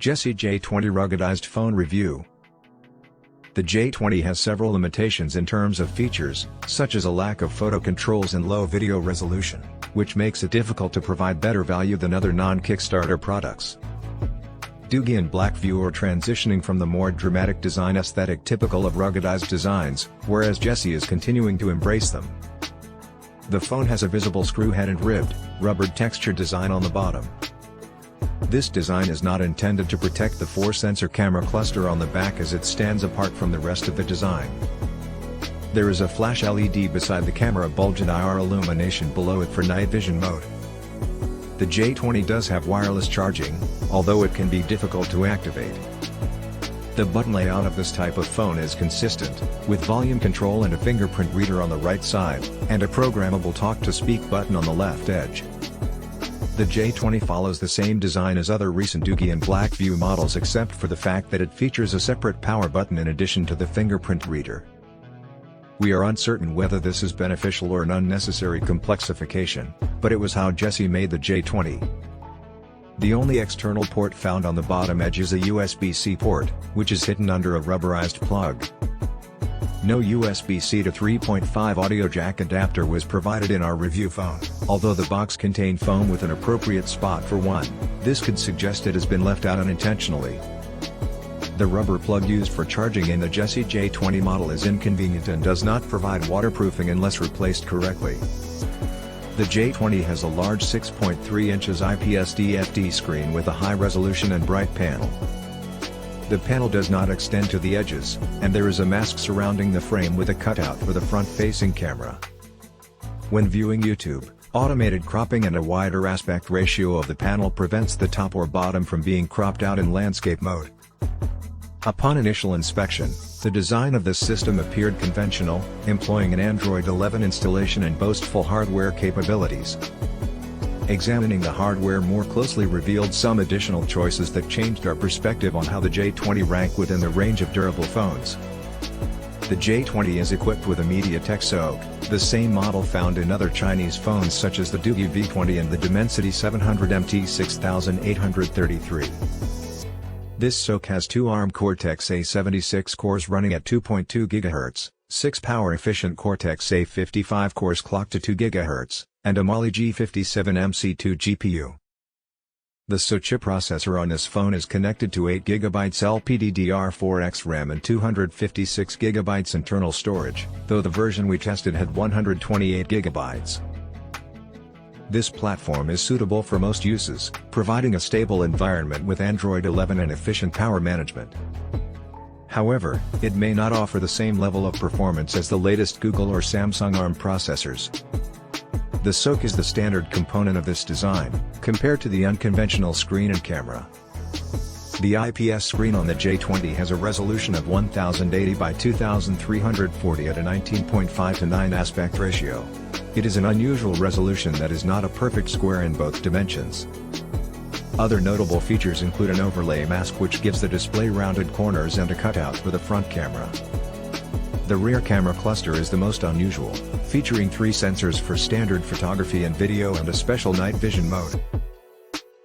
Jesy J20 Ruggedized Phone Review. The J20 has several limitations in terms of features, such as a lack of photo controls and low video resolution, which makes it difficult to provide better value than other non-Kickstarter products. Doogie and Blackview are transitioning from the more dramatic design aesthetic typical of ruggedized designs, whereas Jesy is continuing to embrace them. The phone has a visible screw head and ribbed, rubbered texture design on the bottom. This design is not intended to protect the 4-sensor camera cluster on the back as it stands apart from the rest of the design. There is a flash LED beside the camera bulge and IR illumination below it for night vision mode. The J20 does have wireless charging, although it can be difficult to activate. The button layout of this type of phone is consistent, with volume control and a fingerprint reader on the right side, and a programmable talk-to-speak button on the left edge. The J20 follows the same design as other recent Doogie and Blackview models except for the fact that it features a separate power button in addition to the fingerprint reader. We are uncertain whether this is beneficial or an unnecessary complexification, but it was how Jesy made the J20. The only external port found on the bottom edge is a USB-C port, which is hidden under a rubberized plug. No USB-C to 3.5 audio jack adapter was provided in our review phone, although the box contained foam with an appropriate spot for one. This could suggest it has been left out unintentionally. The rubber plug used for charging in the Jesy J20 model is inconvenient and does not provide waterproofing unless replaced correctly. The J20 has a large 6.3 inches IPS DFD screen with a high resolution and bright panel. The panel does not extend to the edges, and there is a mask surrounding the frame with a cutout for the front-facing camera. When viewing YouTube, automated cropping and a wider aspect ratio of the panel prevents the top or bottom from being cropped out in landscape mode. Upon initial inspection, the design of this system appeared conventional, employing an Android 11 installation and boastful hardware capabilities. Examining the hardware more closely revealed some additional choices that changed our perspective on how the J20 ranked within the range of durable phones. The J20 is equipped with a MediaTek SoC, the same model found in other Chinese phones such as the Doogie V20 and the Dimensity 700MT 6833. This SoC has two ARM Cortex-A76 cores running at 2.2 GHz, 6 power-efficient Cortex-A55 cores clocked to 2 GHz, and a Mali G57MC2 GPU. The SoC chip processor on this phone is connected to 8 GB LPDDR4X RAM and 256 GB internal storage, though the version we tested had 128 GB. This platform is suitable for most uses, providing a stable environment with Android 11 and efficient power management. However, it may not offer the same level of performance as the latest Google or Samsung ARM processors. The SoC is the standard component of this design, compared to the unconventional screen and camera. The IPS screen on the J20 has a resolution of 1080 by 2340 at a 19.5:9 aspect ratio. It is an unusual resolution that is not a perfect square in both dimensions. Other notable features include an overlay mask which gives the display rounded corners and a cutout for the front camera. The rear camera cluster is the most unusual, featuring 3 sensors for standard photography and video and a special night vision mode.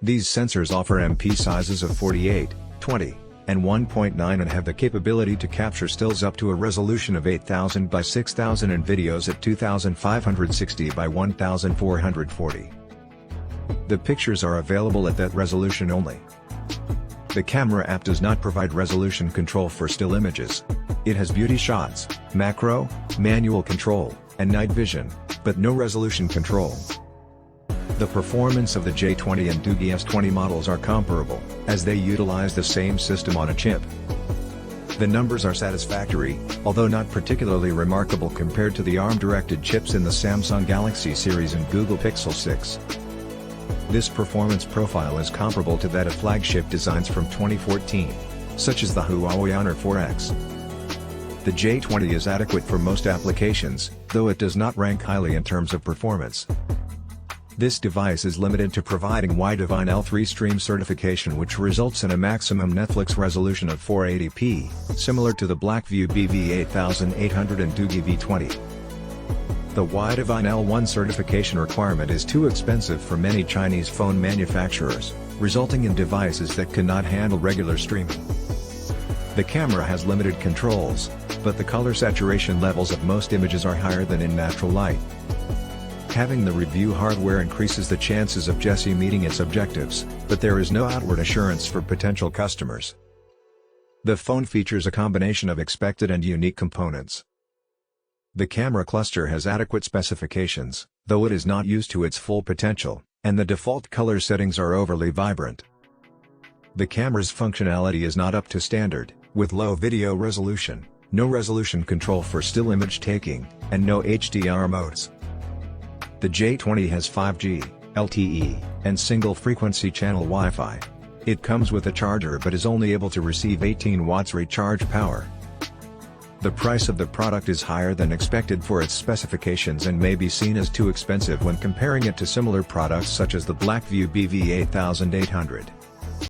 These sensors offer MP sizes of 48, 20, and 1.9 and have the capability to capture stills up to a resolution of 8000 by 6000 and videos at 2560 by 1440. The pictures are available at that resolution only. The camera app does not provide resolution control for still images. It has beauty shots, macro, manual control, and night vision, but no resolution control. The performance of the J20 and Doogie S20 models are comparable, as they utilize the same system on a chip. The numbers are satisfactory, although not particularly remarkable compared to the ARM-directed chips in the Samsung Galaxy series and Google Pixel 6. This performance profile is comparable to that of flagship designs from 2014, such as the Huawei Honor 4X. The J20 is adequate for most applications, though it does not rank highly in terms of performance. This device is limited to providing Wi-Fi L3 stream certification, which results in a maximum Netflix resolution of 480p, similar to the Blackview BV8800 and Doogie V20. The Wi-Fi L1 certification requirement is too expensive for many Chinese phone manufacturers. resulting in devices that cannot handle regular streaming. The camera has limited controls, but the color saturation levels of most images are higher than in natural light. Having the review hardware increases the chances of Jesy meeting its objectives, but there is no outward assurance for potential customers. The phone features a combination of expected and unique components. The camera cluster has adequate specifications, though it is not used to its full potential, and the default color settings are overly vibrant. The camera's functionality is not up to standard, with low video resolution, no resolution control for still image taking, and no HDR modes. The J20 has 5G, LTE, and single-frequency channel Wi-Fi. It comes with a charger but is only able to receive 18 watts recharge power. The price of the product is higher than expected for its specifications and may be seen as too expensive when comparing it to similar products such as the Blackview BV8800.